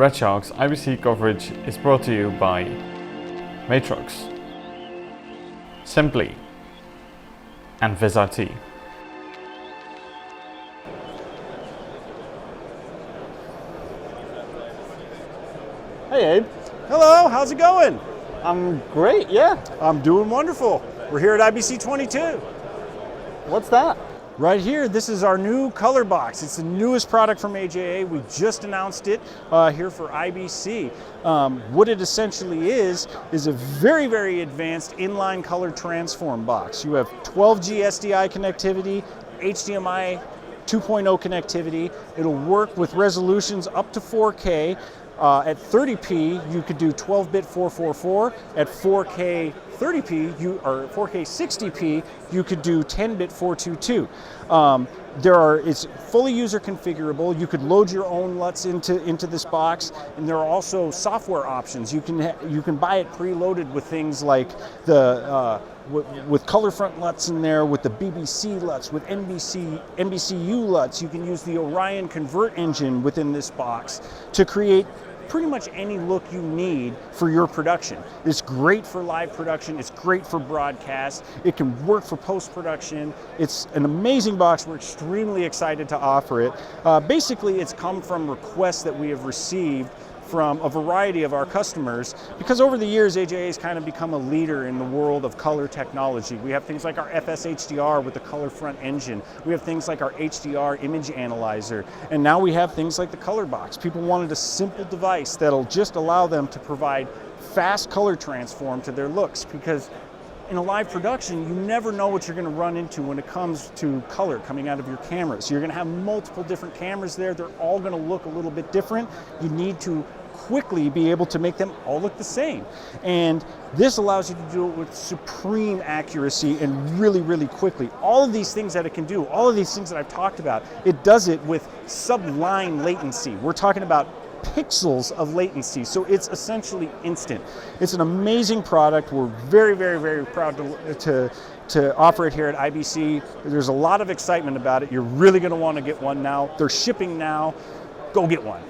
RedShark's IBC coverage is brought to you by Matrox, Simply, and VisRT. Hey Abe. Hello, how's it going? I'm great, yeah. I'm doing wonderful. We're here at IBC 22. What's that? Right here, this is our new ColorBox. It's the newest product from AJA. We just announced it here for IBC. What it essentially is a very, very advanced inline color transform box. You have 12G SDI connectivity, HDMI 2.0 connectivity. It'll work with resolutions up to 4K. At 30p, you could do 12-bit 444. At 4K 30p, or 4K 60p, you could do 10-bit 422. It's fully user configurable. You could load your own LUTs into this box, and there are also software options. You can buy it preloaded with things like the with ColorFront LUTs in there, with the BBC LUTs, with NBCU LUTs. You can use the Orion Convert engine within this box to create pretty much any look you need for your production. It's great for live production, it's great for broadcast, it can work for post-production. It's an amazing box, we're extremely excited to offer it. Basically, it's come from requests that we have received from a variety of our customers, because over the years AJA has kind of become a leader in the world of color technology. We have things like our FS-HDR with the ColorFront engine. We have things like our HDR image analyzer, and now we have things like the ColorBox. People wanted a simple device that'll just allow them to provide fast color transform to their looks, because in a live production, you never know what you're going to run into when it comes to color coming out of your camera. So you're going to have multiple different cameras there. They're all going to look a little bit different. You need to quickly be able to make them all look the same. And this allows you to do it with supreme accuracy and really, really quickly. All of these things that it can do, all of these things that I've talked about, it does it with sublime latency. We're talking about pixels of latency, so it's essentially instant. It's an amazing product. We're very, very, very proud to offer it here at IBC. There's a lot of excitement about it. You're really going to want to get one now. They're shipping now. Go get one.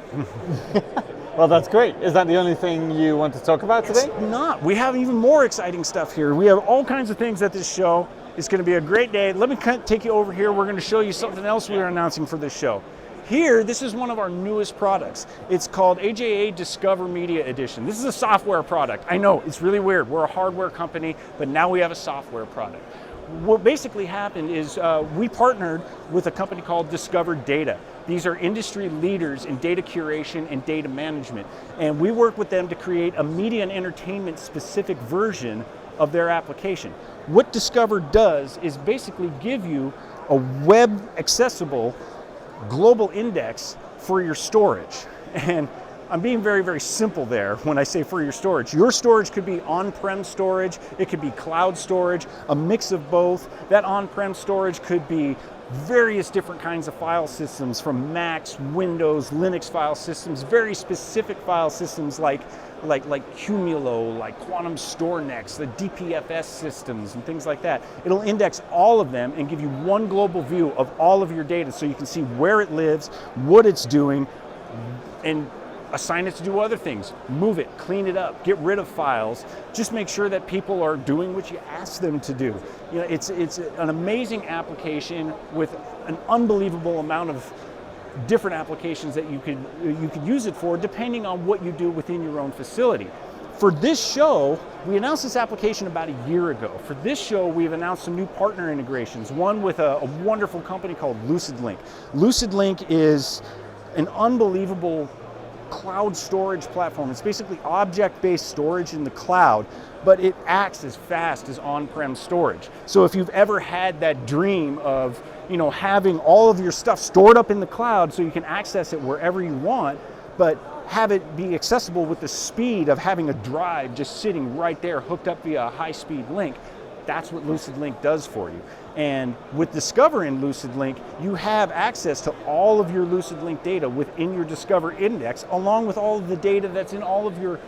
Well, that's great. Is that the only thing you want to talk about today? It's not. We have even more exciting stuff here. We have all kinds of things at this show. It's going to be a great day. Let me take you over here. We're going to show you something else we are announcing for this show. Here, this is one of our newest products. It's called AJA Diskover Media Edition. This is a software product. I know, it's really weird. We're a hardware company, but now we have a software product. What basically happened is we partnered with a company called Diskover Data. These are industry leaders in data curation and data management. And we work with them to create a media and entertainment specific version of their application. What Diskover does is basically give you a web accessible global index for your storage. And I'm being very, very simple there when I say for your storage. Your storage could be on-prem storage, it could be cloud storage, a mix of both. That on-prem storage could be various different kinds of file systems, from Macs, Windows, Linux file systems, very specific file systems like Cumulo, like Quantum StoreNext, the DPFS systems and things like that. It'll index all of them and give you one global view of all of your data, so you can see where it lives, what it's doing, and assign it to do other things. Move it, clean it up, get rid of files. Just make sure that people are doing what you ask them to do. You know, it's an amazing application with an unbelievable amount of different applications that you could use it for, depending on what you do within your own facility. For this show, we announced this application about a year ago. For this show, we've announced some new partner integrations, one with a wonderful company called LucidLink. LucidLink is an unbelievable cloud storage platform. It's basically object-based storage in the cloud, but it acts as fast as on-prem storage. So if you've ever had that dream of, you know, having all of your stuff stored up in the cloud so you can access it wherever you want, but have it be accessible with the speed of having a drive just sitting right there hooked up via a high-speed link, that's what LucidLink does for you. And with Diskover in LucidLink, you have access to all of your LucidLink data within your Diskover index, along with all of the data that's in all of your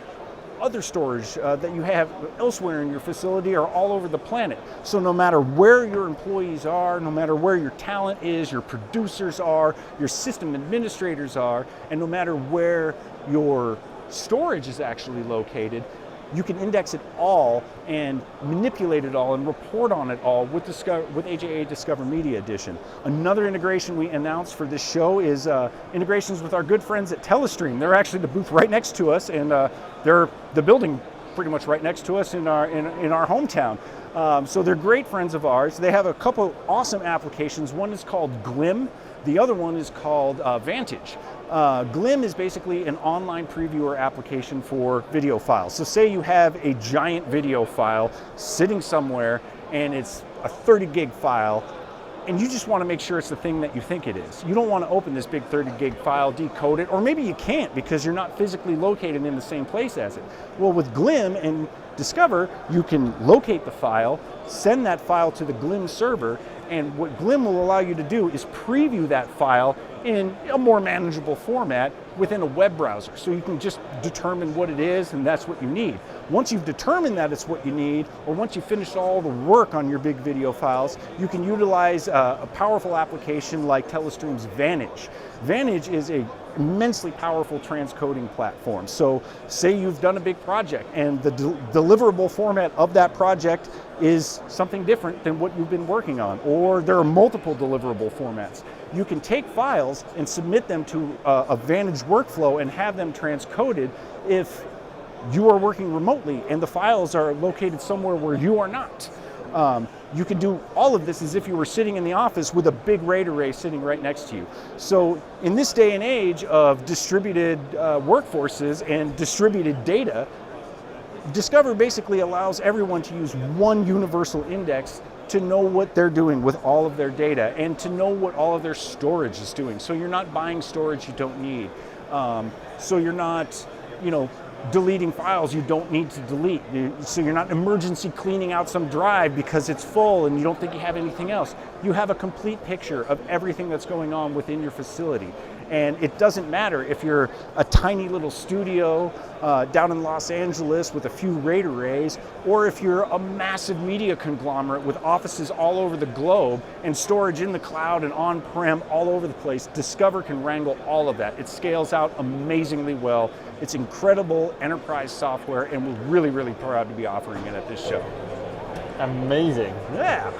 other storage that you have elsewhere in your facility or all over the planet. So no matter where your employees are, no matter where your talent is, your producers are, your system administrators are, and no matter where your storage is actually located, you can index it all and manipulate it all and report on it all with AJA Diskover Media Edition. Another integration we announced for this show is integrations with our good friends at Telestream. They're actually the booth right next to us, and they're the building pretty much right next to us in our hometown. So they're great friends of ours. They have a couple awesome applications. One is called Glim. The other one is called Vantage. Glim is basically an online previewer application for video files. So say you have a giant video file sitting somewhere and it's a 30 gig file, and you just want to make sure it's the thing that you think it is. You don't want to open this big 30 gig file, decode it, or maybe you can't because you're not physically located in the same place as it. Well, with Glim and Diskover, you can locate the file, send that file to the Glim server, and what Glim will allow you to do is preview that file in a more manageable format within a web browser. So you can just determine what it is, and that's what you need. Once you've determined that it's what you need, or once you've finished all the work on your big video files, you can utilize a powerful application like Telestream's Vantage. Vantage is a immensely powerful transcoding platform. So say you've done a big project and the deliverable format of that project is something different than what you've been working on, or there are multiple deliverable formats. You can take files and submit them to a Vantage workflow and have them transcoded if you are working remotely and the files are located somewhere where you are not. You can do all of this as if you were sitting in the office with a big RAID array sitting right next to you. So in this day and age of distributed workforces and distributed data, Diskover basically allows everyone to use one universal index to know what they're doing with all of their data and to know what all of their storage is doing. So you're not buying storage you don't need. So you're not, deleting files you don't need to delete. So you're not emergency cleaning out some drive because it's full and you don't think you have anything else. You have a complete picture of everything that's going on within your facility. And it doesn't matter if you're a tiny little studio down in Los Angeles with a few RAID arrays, or if you're a massive media conglomerate with offices all over the globe and storage in the cloud and on-prem all over the place. Diskover can wrangle all of that. It scales out amazingly well. It's incredible enterprise software, and we're really, really proud to be offering it at this show. Amazing. Yeah.